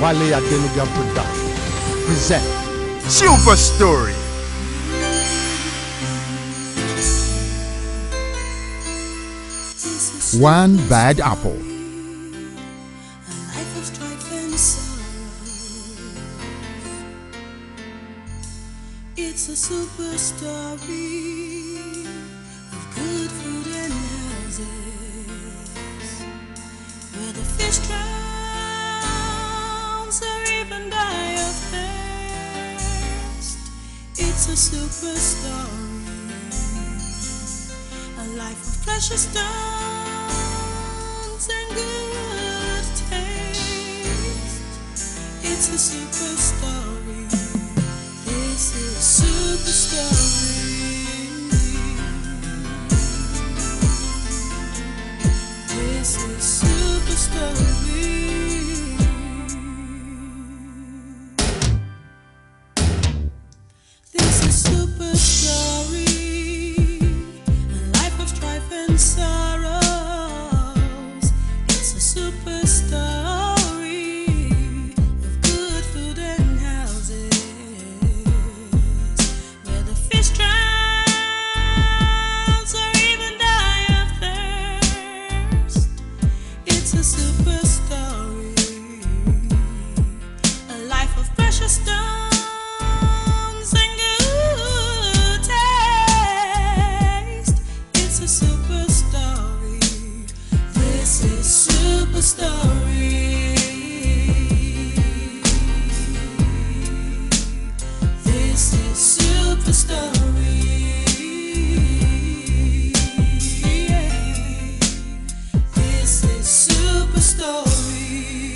Wale Adenuga Production present Super Story. One Bad Apple. It's a super story of good food and houses, where the fish drowns or even die of thirst. It's a super story, a life of precious stones and good taste. It's a super story. This is super story. This is super story. This is super story. A life of strife and sorrows. It's a super story of good food and houses. It's a super story, a life of precious stones and good taste. It's a super story. This is super story. This is super story. Super story.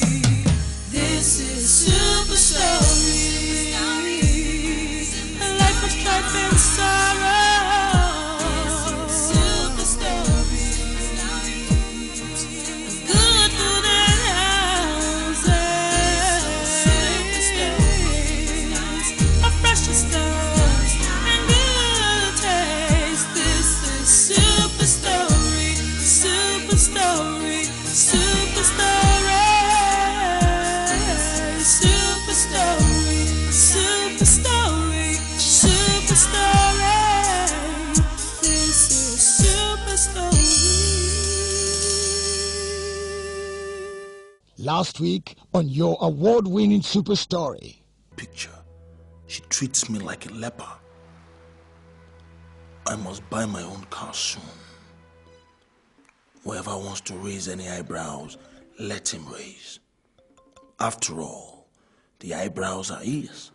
This is super story. A life of strife and sorrow. Super story. Good food and houses. Super stories of precious stones and good taste. This is super story. Super story. Super story, super story, super story, super story. This is super story. Last week on your award-winning Super Story. Picture. She treats me like a leper. I must buy my own car soon. Whoever wants to raise any eyebrows, let him raise. After all, the eyebrows are his.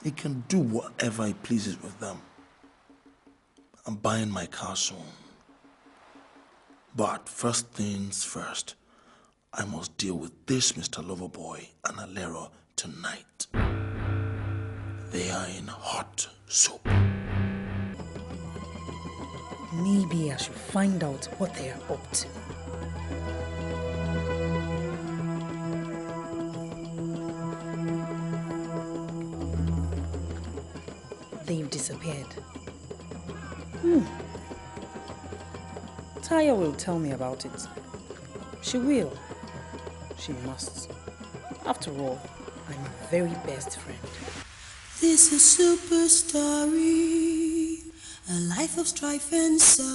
He can do whatever he pleases with them. I'm buying my car soon. But first things first, I must deal with this Mr. Loverboy and Alero tonight. They are in hot soup. Maybe I should find out what they are up to. They've disappeared. Taya will tell me about it. She will. She must. After all, I'm her very best friend. This is super story, a life of strife and sorrows.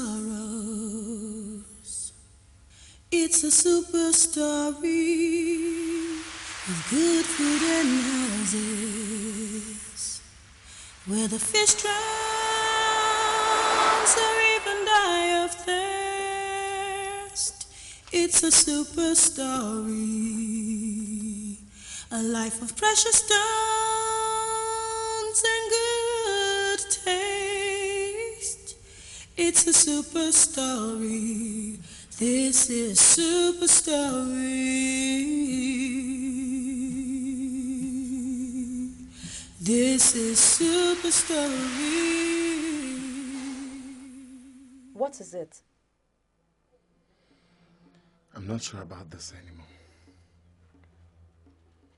It's a super story of good food and houses, where the fish drowns or even die of thirst. It's a super story, a life of precious stones and good taste. It's a super story. This is super story. This is super story. What is it? I'm not sure about this anymore.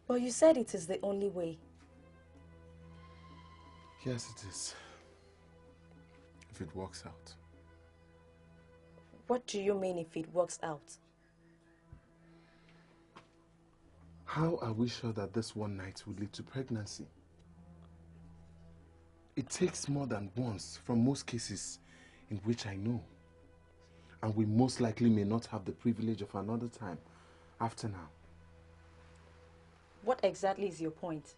Well, you said it is the only way. Yes, it is. If it works out. What do you mean if it works out? How are we sure that this one night will lead to pregnancy? It takes more than once from most cases in which I know. And we most likely may not have the privilege of another time after now. What exactly is your point?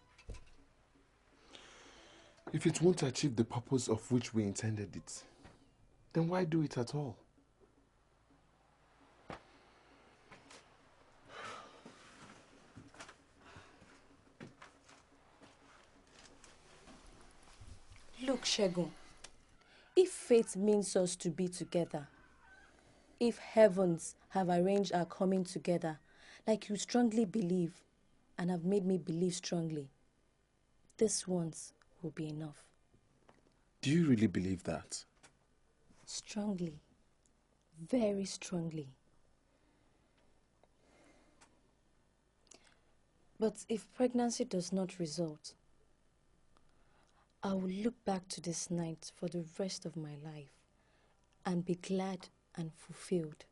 If it won't achieve the purpose of which we intended it, then why do it at all? Look, Shegun, if fate means us to be together, if heavens have arranged our coming together, like you strongly believe and have made me believe strongly, this once will be enough. Do you really believe that? Strongly. Very strongly. But if pregnancy does not result, I will look back to this night for the rest of my life and be glad and fulfilled.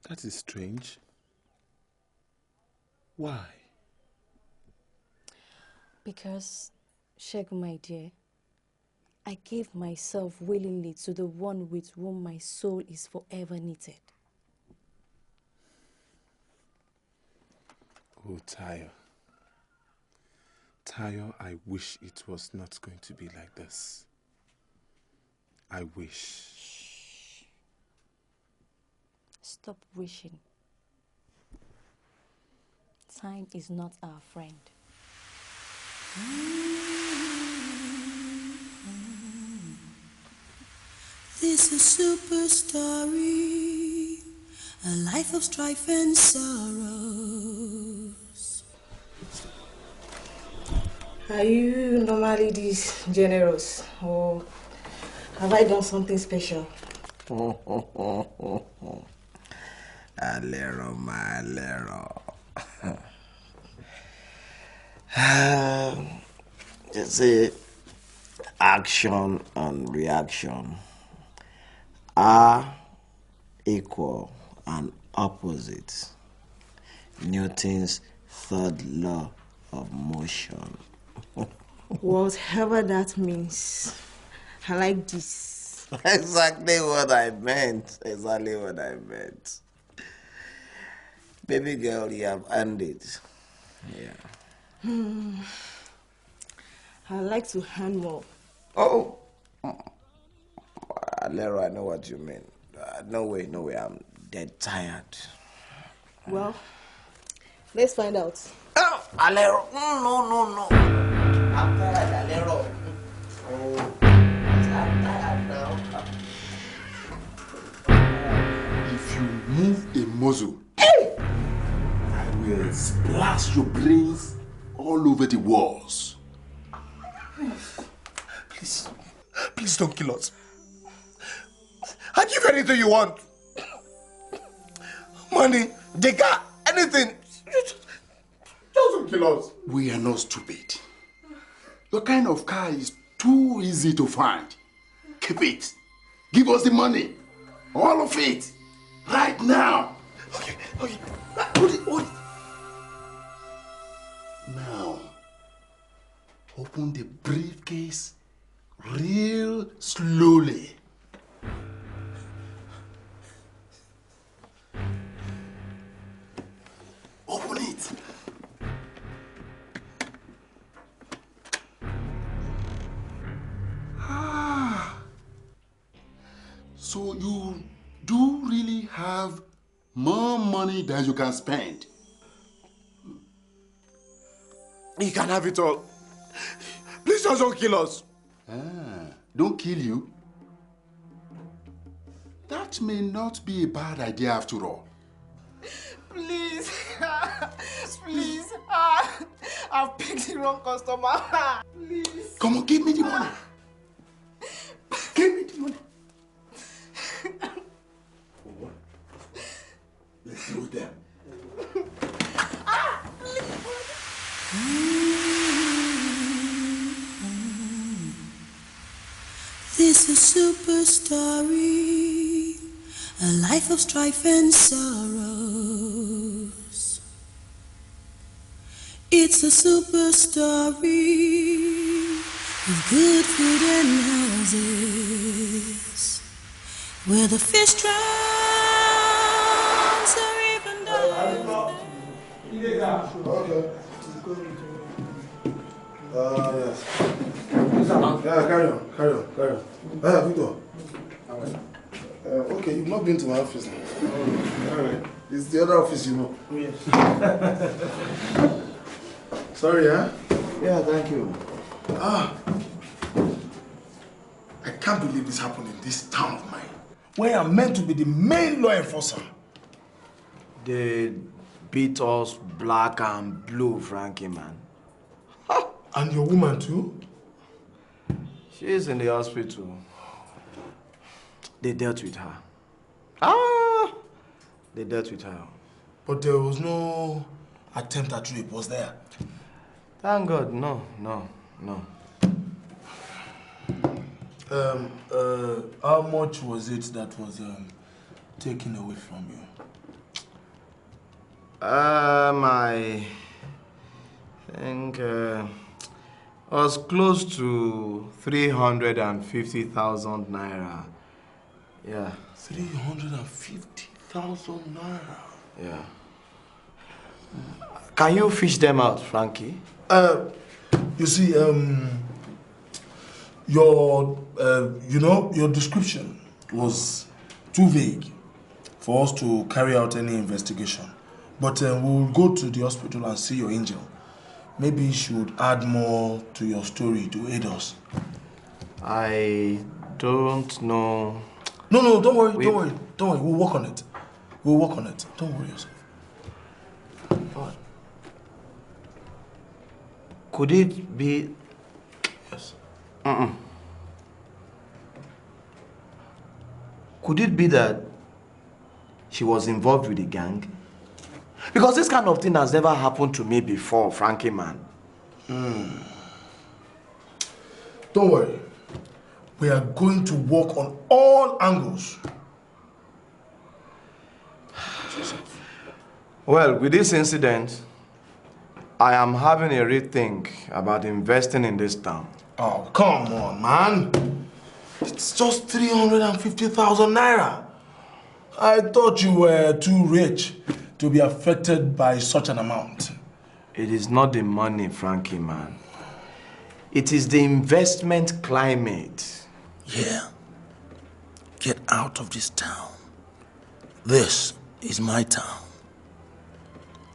That is strange. Why? Because, Shegun, my dear, I gave myself willingly to the one with whom my soul is forever knitted. Oh, Tayo. Tayo, I wish it was not going to be like this. I wish. Stop wishing. Time is not our friend. This is Super Story, a life of strife and sorrows. Are you normally this generous, or have I done something special? Alero, my Alero. You see, action and reaction are equal and opposite. Newton's third law of motion. Whatever that means, I like this. Exactly what I meant. Exactly what I meant. Baby girl, you have earned it. Yeah. I like to hand more. Oh, Alero, I know what you mean. No way, I'm dead tired. Well, let's find out. Oh, Alero, no. I'm tired, Alero. Oh, I'm tired now. If you move a muzzle, I will splash your brains all over the walls. Please don't kill us. I'll give you anything you want. Money, digger, anything. Just don't kill us. We are not stupid. Your kind of car is too easy to find. Keep it. Give us the money. All of it. Right now. Okay. Hold it. Now, open the briefcase real slowly. Open it. So you do really have more money than you can spend. You can have it all. Please just don't kill us. Don't kill you? That may not be a bad idea after all. Please, please, I've picked the wrong customer. Please. Come on, give me the money. Give me the money. Let's do them. This is Super Story, a life of strife and sorrow. It's a super story of good food and houses where the fish drowns or even dies. Okay. Yes. Yeah, carry on. Victor. Okay, you've not been to my office now. All right. It's the other office, you know. Yes. Sorry, huh? Yeah, thank you. I can't believe this happened in this town of mine, where I'm meant to be the main law enforcer. They beat us black and blue, Frankie, man. And your woman too? She's in the hospital. They dealt with her. They dealt with her. But there was no attempt at rape, was there? Thank God, no. How much was it that was taken away from you? I think was close to 350,000 naira. Yeah. 350,000 naira. Yeah. Can you fish them out, Frankie? You see, your description was too vague for us to carry out any investigation. But we'll go to the hospital and see your angel. Maybe you should add more to your story to aid us. I don't know. No, don't worry. We'll work on it. Don't worry yourself. But could it be? Yes. Could it be that she was involved with the gang? Because this kind of thing has never happened to me before, Frankie, man. Don't worry. We are going to work on all angles. Well, with this incident, I am having a rethink about investing in this town. Oh, come on, man. It's just 350,000 naira. I thought you were too rich to be affected by such an amount. It is not the money, Frankie, man. It is the investment climate. Yeah. Get out of this town. This is my town.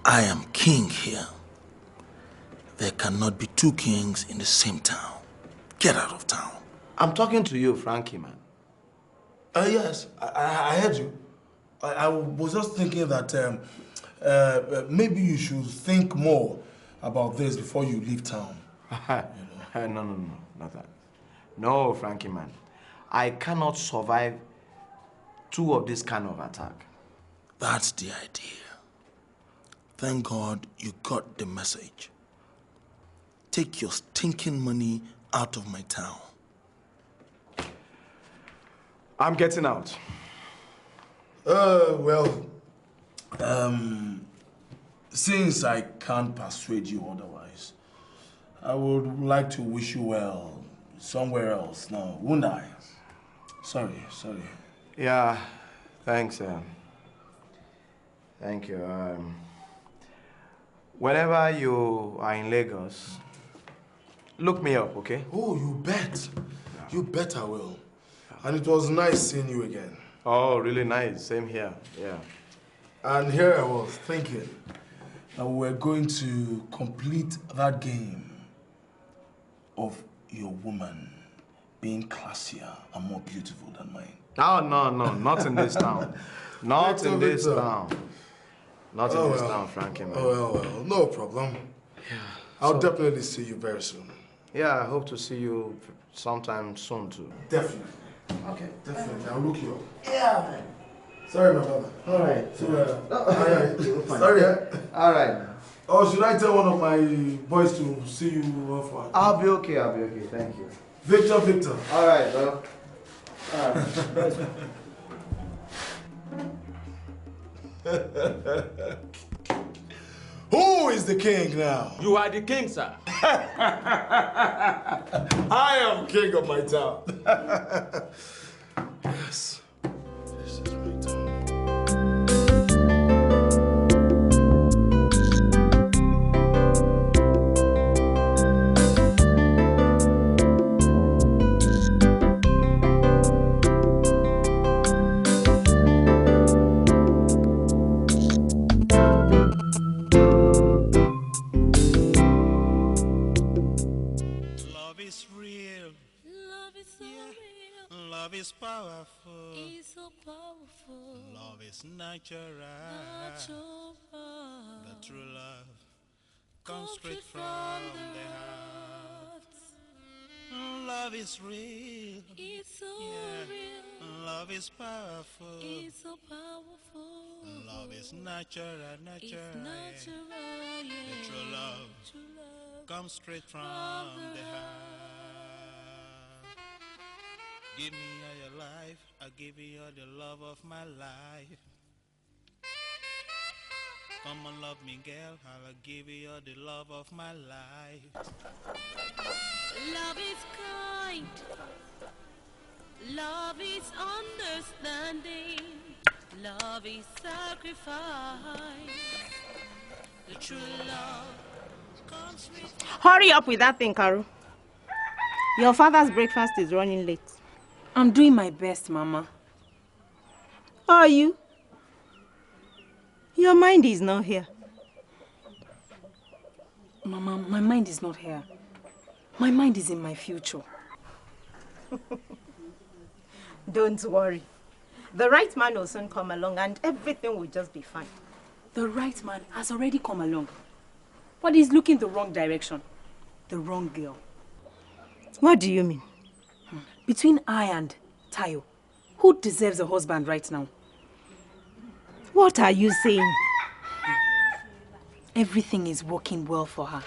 I am king here. There cannot be two kings in the same town. Get out of town. I'm talking to you, Frankie, man. Yes, I heard you. I was just thinking that maybe you should think more about this before you leave town. No, not that. No, Frankie, man. I cannot survive two of this kind of attack. That's the idea. Thank God you got the message. Take your stinking money out of my town. I'm getting out. Since I can't persuade you otherwise, I would like to wish you well somewhere else now, wouldn't I? Sorry. Yeah, thanks. Thank you. Whenever you are in Lagos, look me up, okay? Oh, you bet. You bet I will. And it was nice seeing you again. Oh, really nice. Same here. Yeah. And here I was thinking that we were going to complete that game of your woman being classier and more beautiful than mine. Oh, no, not in this town. Not in this town. Not in this town, Frankie, man. Well, no problem. Yeah. I'll definitely see you very soon. Yeah, I hope to see you sometime soon, too. Definitely. Okay, definitely. I'll look you up. Yeah, man. Sorry, my brother. All right. Sorry. All right. Oh, should I tell one of my boys to see you off? I'll be okay. Thank you. Victor. All right, bro. All right. Who Who is the king now? You are the king, sir. I am king of my town. Yes. This is my town. Love is powerful. It's so powerful. Love is natural. The true love comes straight from the heart. Love is real. It's so real. Love is powerful. It's so powerful. Love is natural. It's natural, yeah. The true love comes straight from the heart. Give me all your life, I'll give you all the love of my life. Come and love me, girl, I'll give you all the love of my life. Love is kind. Love is understanding. Love is sacrifice. The true love comes with... Hurry up with that thing, Karu. Your father's breakfast is running late. I'm doing my best, Mama. Are you? Your mind is not here. Mama, my mind is not here. My mind is in my future. Don't worry. The right man will soon come along and everything will just be fine. The right man has already come along. But he's looking the wrong direction. The wrong girl. What do you mean? Between I and Tayo, who deserves a husband right now? What are you saying? Everything is working well for her.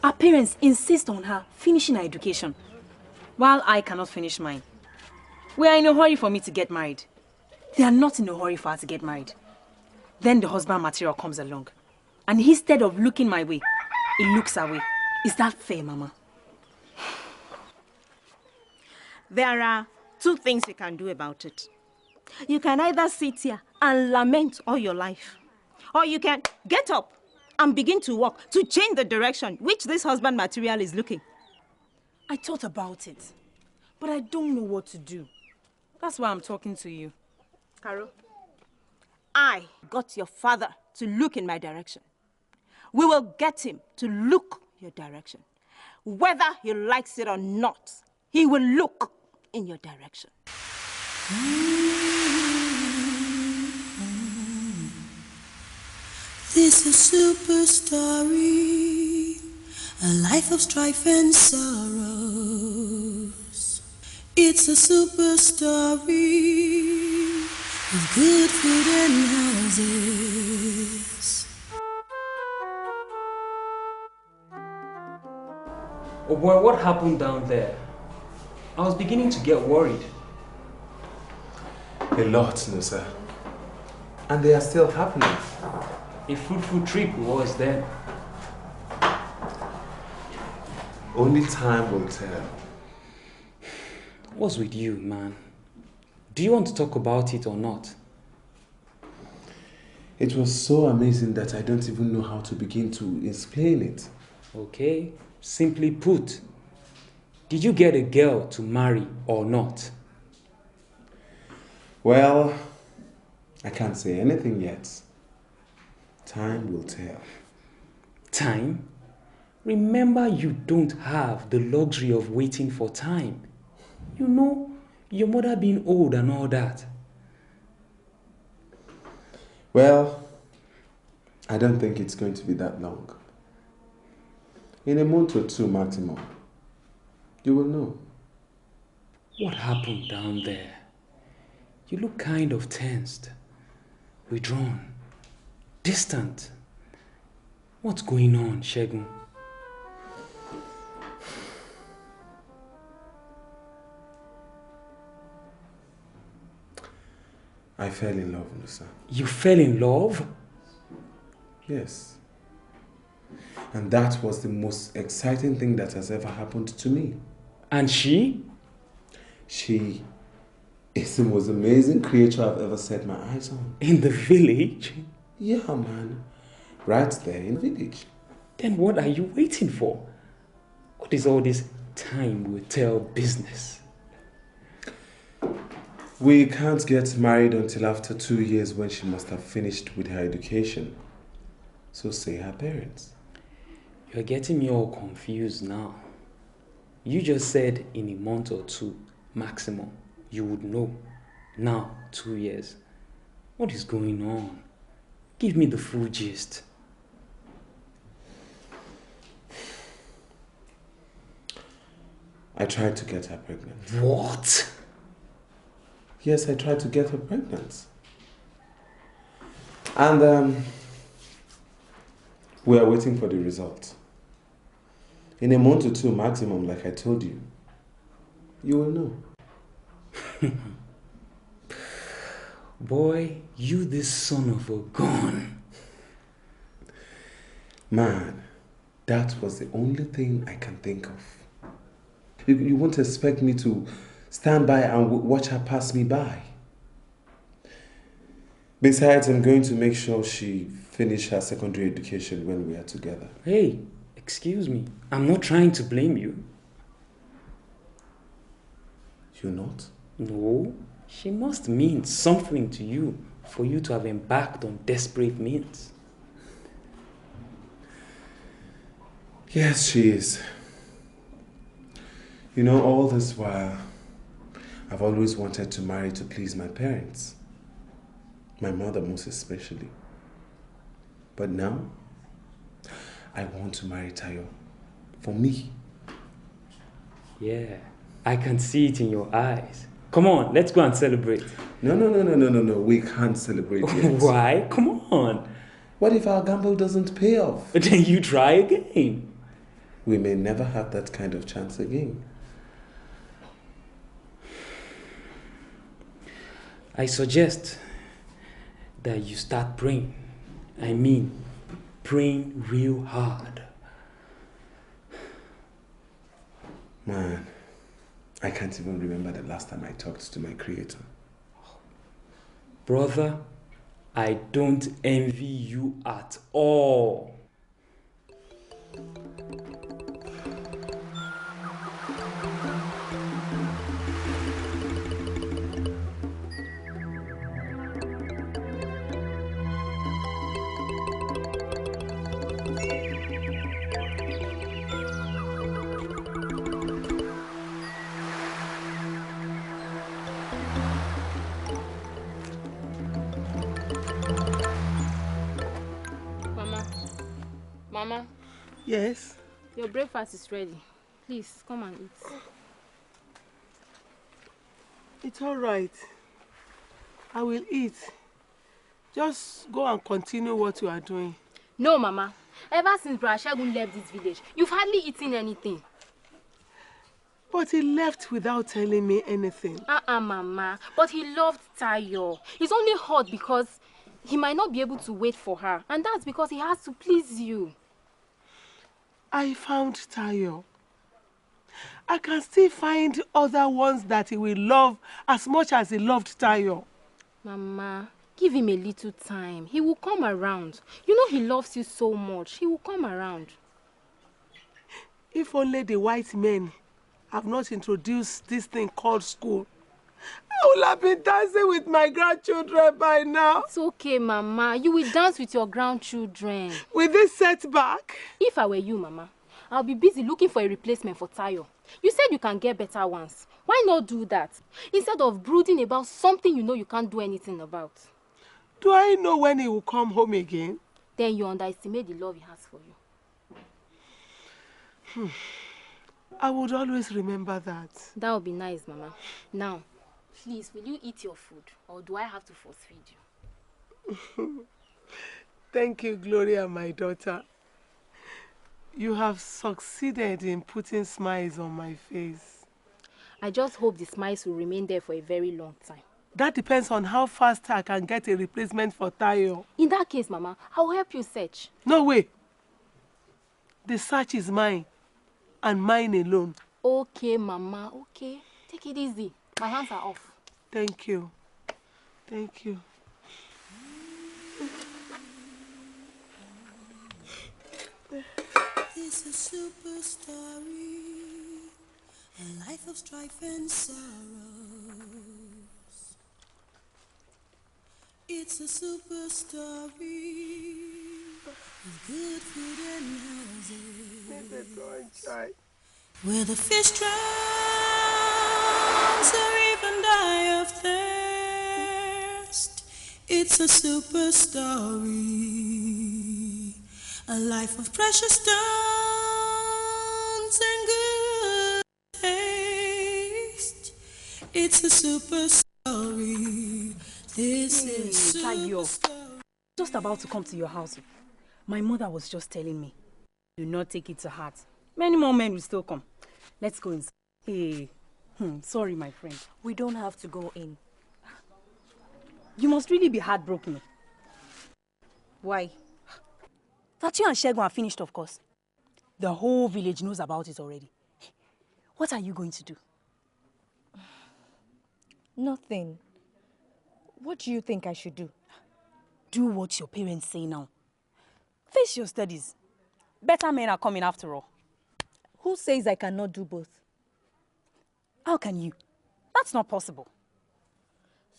Our parents insist on her finishing her education, while I cannot finish mine. We are in a hurry for me to get married. They are not in a hurry for her to get married. Then the husband material comes along, and instead of looking my way, he looks away. Is that fair, Mama? There are two things you can do about it. You can either sit here and lament all your life, or you can get up and begin to walk to change the direction which this husband material is looking. I thought about it, but I don't know what to do. That's why I'm talking to you. Carol, I got your father to look in my direction. We will get him to look your direction. Whether he likes it or not, he will look in your direction. This is super story, a life of strife and sorrows. It's a super story of good food and houses. Oh boy, what happened down there? I was beginning to get worried. A lot, no sir. And they are still happening. A fruitful trip was then. Only time will tell. What's with you, man? Do you want to talk about it or not? It was so amazing that I don't even know how to begin to explain it. Okay, simply put, did you get a girl to marry or not? Well, I can't say anything yet. Time will tell. Time? Remember, you don't have the luxury of waiting for time. You know, your mother being old and all that. Well, I don't think it's going to be that long. In a month or two maximum, you will know. What happened down there? You look kind of tensed, withdrawn, distant. What's going on, Shegun? I fell in love, Nusa. You fell in love? Yes. And that was the most exciting thing that has ever happened to me. And she? She is the most amazing creature I've ever set my eyes on. In the village? Yeah, man. Right there in the village. Then what are you waiting for? What is all this time will tell business? We can't get married until after 2 years when she must have finished with her education. So say her parents. You're getting me all confused now. You just said in a month or two, maximum, you would know. Now, 2 years. What is going on? Give me the full gist. I tried to get her pregnant. What? Yes, I tried to get her pregnant. And we are waiting for the result. In a month or two maximum, like I told you, you will know. Boy, you this son of a gun. Man, that was the only thing I can think of. You won't expect me to stand by and watch her pass me by. Besides, I'm going to make sure she finish her secondary education when we are together. Hey, excuse me. I'm not trying to blame you. You're not? No. She must mean something to you for you to have embarked on desperate means. Yes, she is. You know, all this while, I've always wanted to marry to please my parents. My mother most especially. But now, I want to marry Tayo. For me. Yeah, I can see it in your eyes. Come on, let's go and celebrate. No. We can't celebrate yet. Why? Come on. What if our gamble doesn't pay off? But then you try again. We may never have that kind of chance again. I suggest that you start praying. I mean, praying real hard. Man, I can't even remember the last time I talked to my creator. Brother, I don't envy you at all. Mama. Yes? Your breakfast is ready. Please, come and eat. It's all right. I will eat. Just go and continue what you are doing. No, Mama. Ever since Brother Segun left this village, you've hardly eaten anything. But he left without telling me anything. Mama. But he loved Tayo. He's only hurt because he might not be able to wait for her. And that's because he has to please you. I found Tayo. I can still find other ones that he will love as much as he loved Tayo. Mama, give him a little time. He will come around. You know he loves you so much. He will come around. If only the white men have not introduced this thing called school, I would have been dancing with my grandchildren by now. It's okay, Mama. You will dance with your grandchildren. With this setback? If I were you, Mama, I'll be busy looking for a replacement for Tayo. You said you can get better ones. Why not do that? Instead of brooding about something you know you can't do anything about. Do I know when he will come home again? Then you underestimate the love he has for you. I would always remember that. That would be nice, Mama. Now, please, will you eat your food? Or do I have to force feed you? Thank you, Gloria, my daughter. You have succeeded in putting smiles on my face. I just hope the smiles will remain there for a very long time. That depends on how fast I can get a replacement for Tayo. In that case, Mama, I'll help you search. No way. The search is mine, and mine alone. Okay, Mama, okay. Take it easy. My hands are off. Thank you. Thank you. It's a super story, a life of strife and sorrows. It's a super story of good food and houses, where the fish drowns or even die of thirst. It's a super story, a life of precious stones and good taste. It's a super story. This is super story. Just about to come to your house. My mother was just telling me, do not take it to heart. Many more men will still come. Let's go inside. Hey, sorry, my friend. We don't have to go in. You must really be heartbroken. Why? That you and Shegun are finished, of course. The whole village knows about it already. What are you going to do? Nothing. What do you think I should do? Do what your parents say now. Face your studies. Better men are coming after all. Who says I cannot do both? How can you? That's not possible.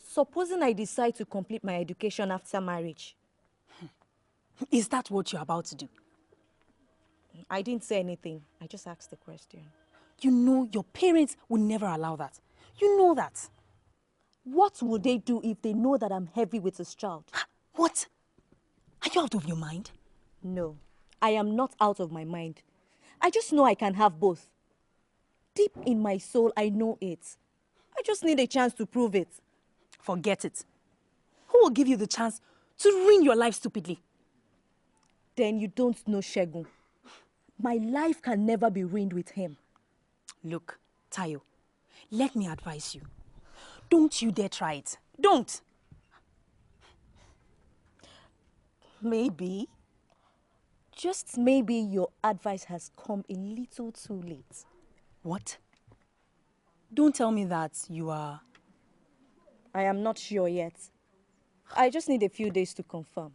Supposing I decide to complete my education after marriage. Is that what you're about to do? I didn't say anything. I just asked the question. You know your parents would never allow that. You know that. What will they do if they know that I'm heavy with this child? What? Are you out of your mind? No, I am not out of my mind. I just know I can have both. Deep in my soul, I know it. I just need a chance to prove it. Forget it. Who will give you the chance to ruin your life stupidly? Then you don't know Shegun. My life can never be ruined with him. Look, Tayo, let me advise you. Don't you dare try it. Don't. Maybe. Just maybe your advice has come a little too late. What? Don't tell me that you are... I am not sure yet. I just need a few days to confirm.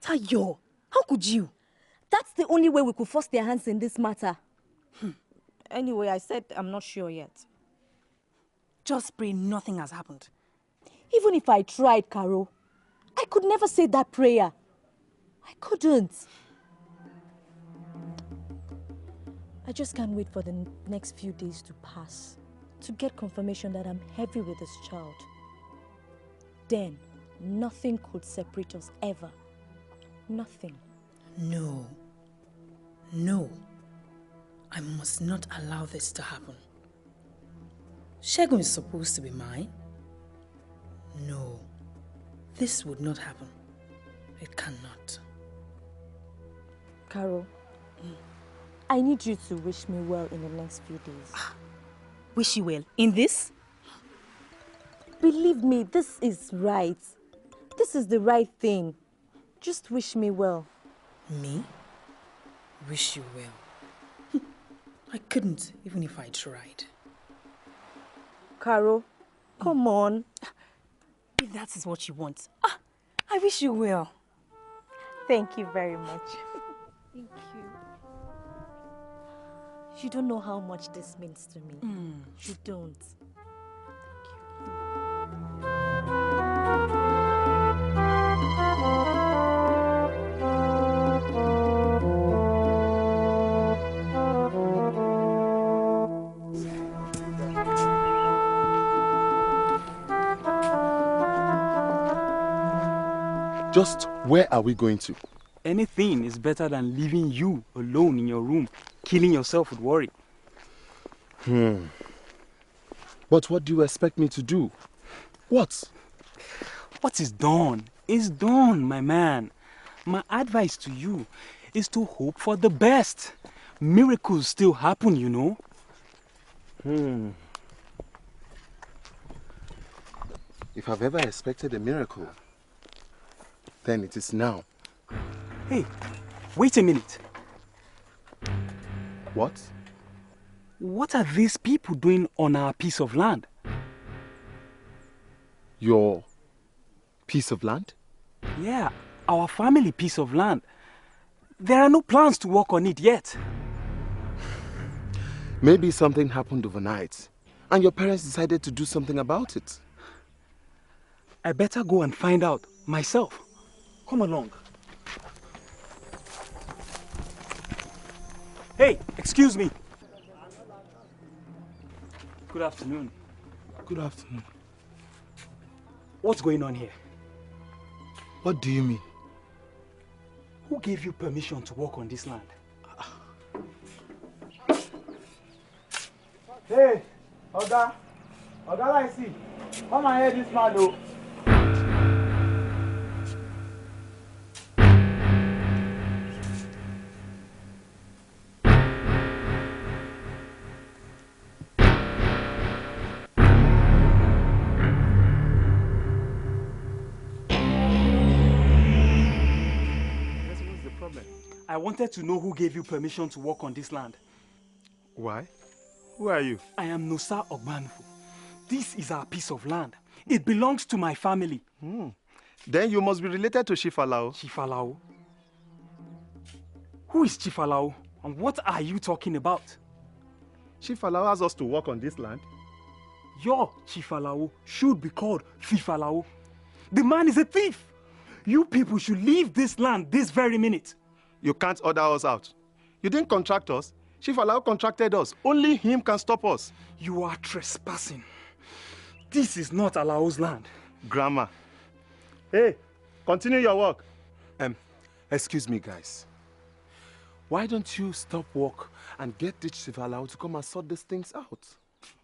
Tayo, how could you? That's the only way we could force their hands in this matter. Anyway, I said I'm not sure yet. Just pray nothing has happened. Even if I tried, Caro, I could never say that prayer. I couldn't. I just can't wait for the next few days to pass to get confirmation that I'm heavy with this child. Then, nothing could separate us ever. Nothing. No. No. I must not allow this to happen. Shegun is supposed to be mine. No. This would not happen. It cannot. Caro, I need you to wish me well in the next few days. Wish you well? In this? Believe me, this is right. This is the right thing. Just wish me well. Me? Wish you well? I couldn't, even if I tried. Caro, come on. If that is what you want, I wish you well. Thank you very much. Thank you. You don't know how much this means to me. You don't. Just where are we going to? Anything is better than leaving you alone in your room, killing yourself with worry. But what do you expect me to do? What? What is done is done, my man. My advice to you is to hope for the best. Miracles still happen, you know. If I've ever expected a miracle, then it is now. Hey, wait a minute. What? What are these people doing on our piece of land? Your piece of land? Yeah, our family piece of land. There are no plans to work on it yet. Maybe something happened overnight, and your parents decided to do something about it. I better go and find out myself. Come along. Hey, excuse me. Good afternoon. Good afternoon. What's going on here? What do you mean? Who gave you permission to work on this land? Hey, Oga, I see. Come and hear this man, though. I wanted to know who gave you permission to work on this land. Why? Who are you? I am Nosa Ogbanfu. This is our piece of land. It belongs to my family. Then you must be related to Chifalao. Chifalao? Who is Chifalao? And what are you talking about? Chifalao has us to work on this land. Your Chifalao should be called Fifalao. The man is a thief. You people should leave this land this very minute. You can't order us out. You didn't contract us. Chifalao contracted us. Only him can stop us. You are trespassing. This is not Alao's land. Grammar. Hey, continue your work. Excuse me, guys. Why don't you stop work and get this Chifalao to come and sort these things out?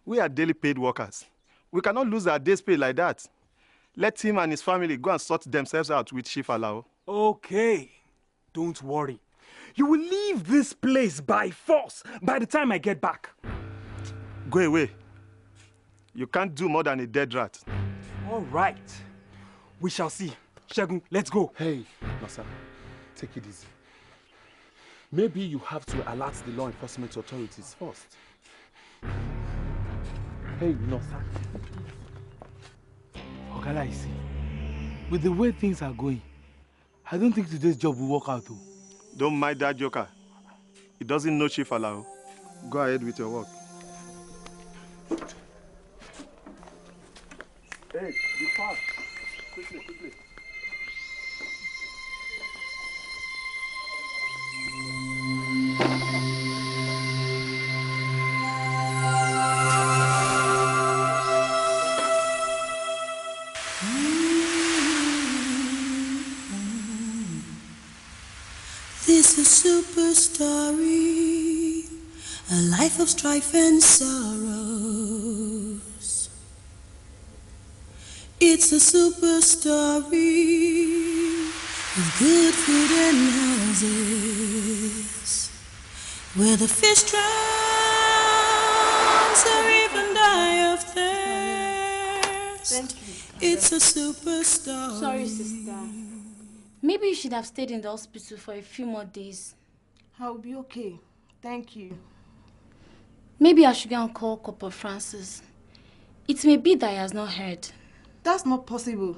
We are daily paid workers. We cannot lose our day's pay like that. Let him and his family go and sort themselves out with Chifalao. Okay. Don't worry. You will leave this place by force by the time I get back. Go away. You can't do more than a dead rat. All right. We shall see. Shegun, let's go. Hey, Nosa, take it easy. Maybe you have to alert the law enforcement authorities first. Hey, Nosa. Ogala, I see. With the way things are going, I don't think today's job will work out, though. Don't mind that joker. He doesn't know Chifalao. Go ahead with your work. Hey, be fast. Quickly. This is super story, a life of strife and sorrows. It's a super story of good food and houses, where the fish drowns or even die of thirst. It's a super story. Sorry, sister. Maybe you should have stayed in the hospital for a few more days. I'll be okay. Thank you. Maybe I should go and call Corporal Francis. It may be that he has not heard. That's not possible.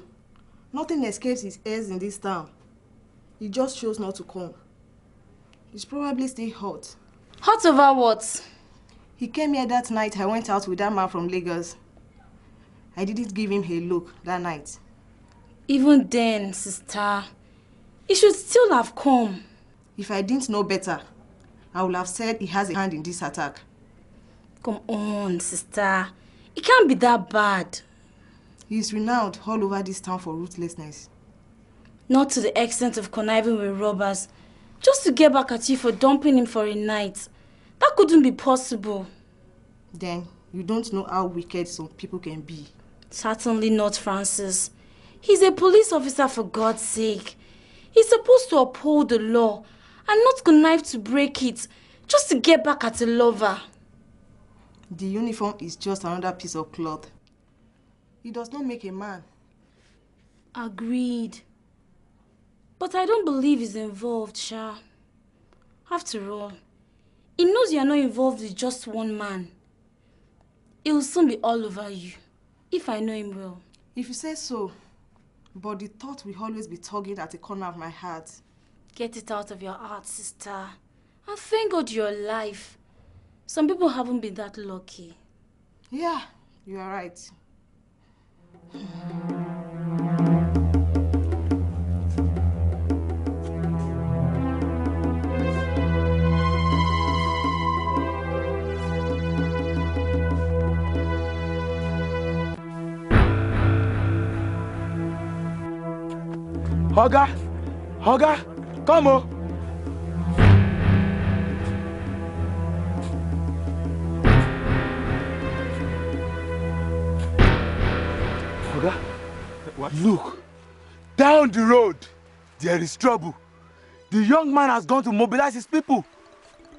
Nothing escapes his ears in this town. He just chose not to come. He's probably still hot. Hot over what? He came here that night I went out with that man from Lagos. I didn't give him a look that night. Even then, sister, he should still have come. If I didn't know better, I would have said he has a hand in this attack. Come on, sister. It can't be that bad. He's renowned all over this town for ruthlessness. Not to the extent of conniving with robbers, just to get back at you for dumping him for a night. That couldn't be possible. Then, you don't know how wicked some people can be. Certainly not, Francis. He's a police officer, for God's sake. He's supposed to uphold the law and not connive to break it just to get back at a lover. The uniform is just another piece of cloth. It does not make a man. Agreed. But I don't believe he's involved, Sha. After all, he knows you're not involved with just one man. It will soon be all over you, if I know him well. If you say so, but the thought will always be tugging at the corner of my heart. Get it out of your heart, sister. And thank God you're alive. Some people haven't been that lucky. Yeah, you are right. Oga, come on. Oga, what? Look, down the road, there is trouble. The young man has gone to mobilize his people.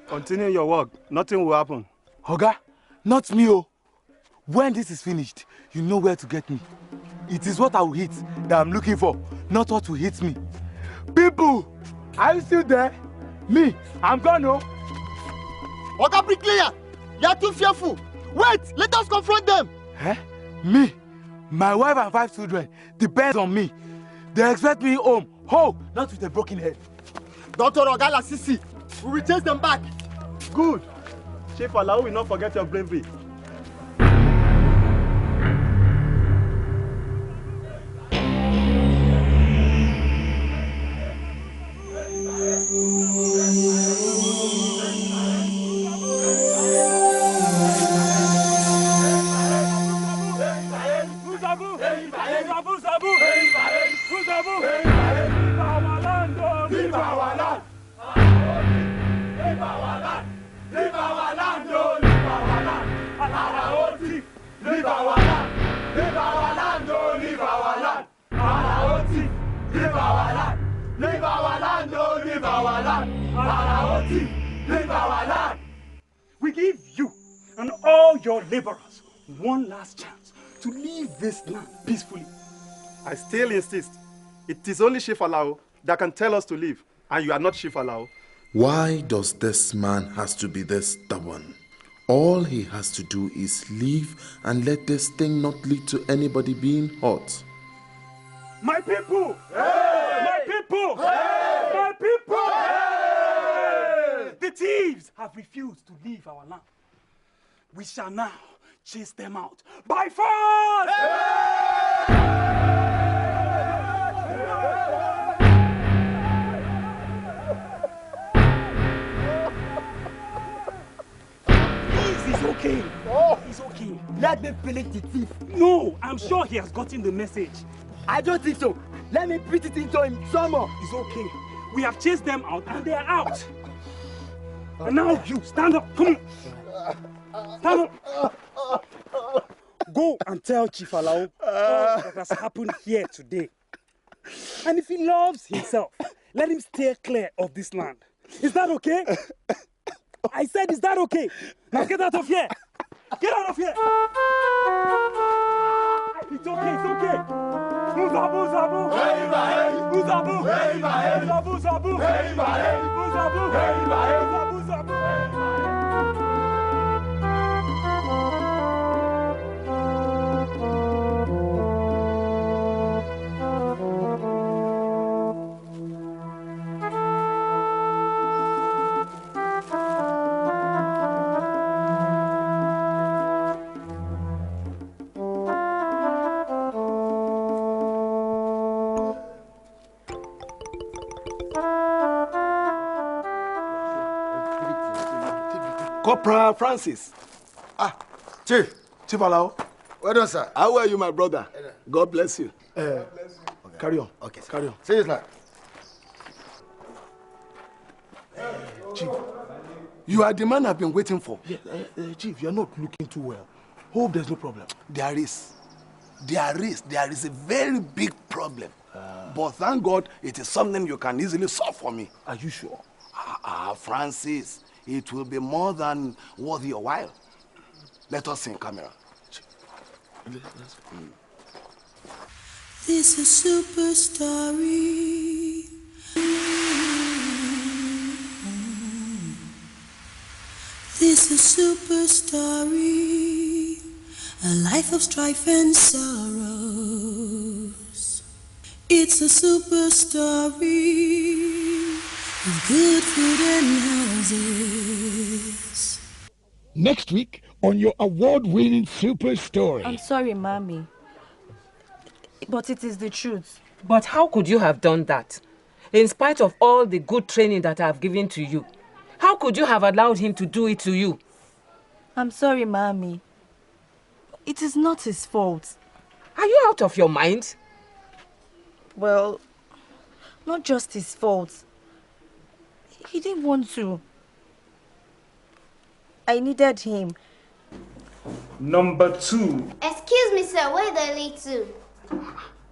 Continue your work. Nothing will happen. Oga, not me, oh. When this is finished, you know where to get me. It is what I will hit that I'm looking for, not what will hit me. People, are you still there? Me, I'm gone, oh. Oga Bricklayer, you are too fearful. Wait, let us confront them. Eh? Me, my wife and 5 children depends on me. They expect me home, not with a broken head. Dr. Ogala Sisi, we will chase them back. Good. Chief Alao will not forget your bravery. We give you and all your laborers one last chance to leave this land peacefully. I still insist. It is only Chief Alao that can tell us to leave, and you are not Chief Alao. Why does this man has to be this stubborn? All he has to do is leave and let this thing not lead to anybody being hurt. My people! Hey! My people! Hey! My people! Hey! The thieves have refused to leave our land. We shall now chase them out by force! He's okay. He's okay. Let me finish the thief. No, I'm sure he has gotten the message. I don't think so. Let me put it into him somehow. It's okay. We have chased them out and they are out. And now you, stand up. Come on. Stand up. Go and tell Chief Alao all that has happened here today. And if he loves himself, let him stay clear of this land. Is that okay? I said, is that okay? Now get out of here. Get out of here. It's okay, it's okay. Muzabu, Zabu. Hey, Muzabu. Hey, Zabu, Zabu. Hey, Muzabu. Hey, Zabu, Zabu. Corporal Francis. Chief Alao. Well done, sir. How are you, my brother? God bless you. Carry on. Okay, sir. Carry on. See you, sir. Chief, you are the man I've been waiting for. Chief, you're not looking too well. Hope there's no problem. There is a very big problem. But thank God, it is something you can easily solve for me. Are you sure? Francis, it will be more than worth your while. Let us see in camera. This is super story. This is super story. A life of strife and sorrows. It's a super story of good food and houses. Next week on your award-winning Super Story. I'm sorry, Mommy. But it is the truth. But how could you have done that? In spite of all the good training that I've given to you. How could you have allowed him to do it to you? I'm sorry, Mommy. It is not his fault. Are you out of your mind? Well, not just his fault. He didn't want to. I needed him. Number 2. Excuse me, sir. Where do I lead to?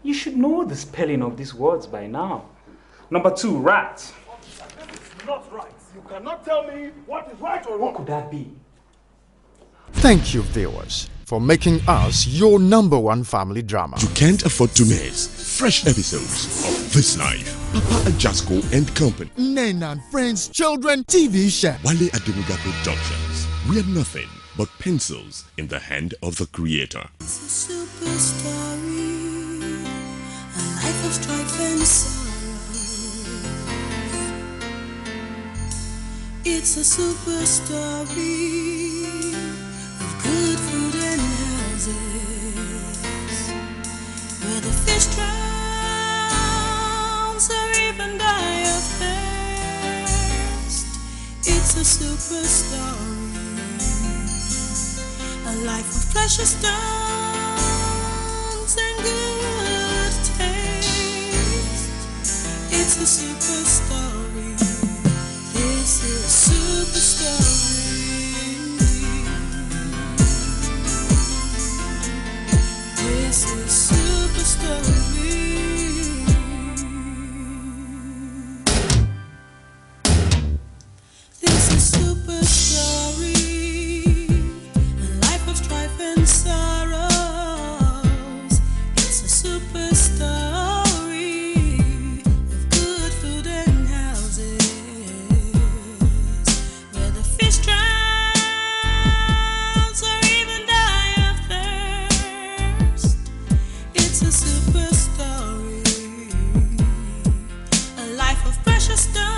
You should know the spelling of these words by now. Number 2, rat. Not right. You cannot tell me what is right or wrong. What could that be? Thank you, viewers, for making us your #1 family drama. You can't afford to miss fresh episodes of This Life, Papa Ajasco and Company, Nena and Friends Children TV show. Wale Ademuga Productions. We are nothing but pencils in the hand of the creator. It's a super story, a life of strife and sorrow. It's a super story of good food and houses, where the fish drowns or even die of thirst. It's a super story, a life of precious stones and good taste. It's a super story. This is super story. This is super story. This is super story. Sorrows. It's a super story of good food and houses, where the fish drowns or even die of thirst. It's a super story, a life of precious stones.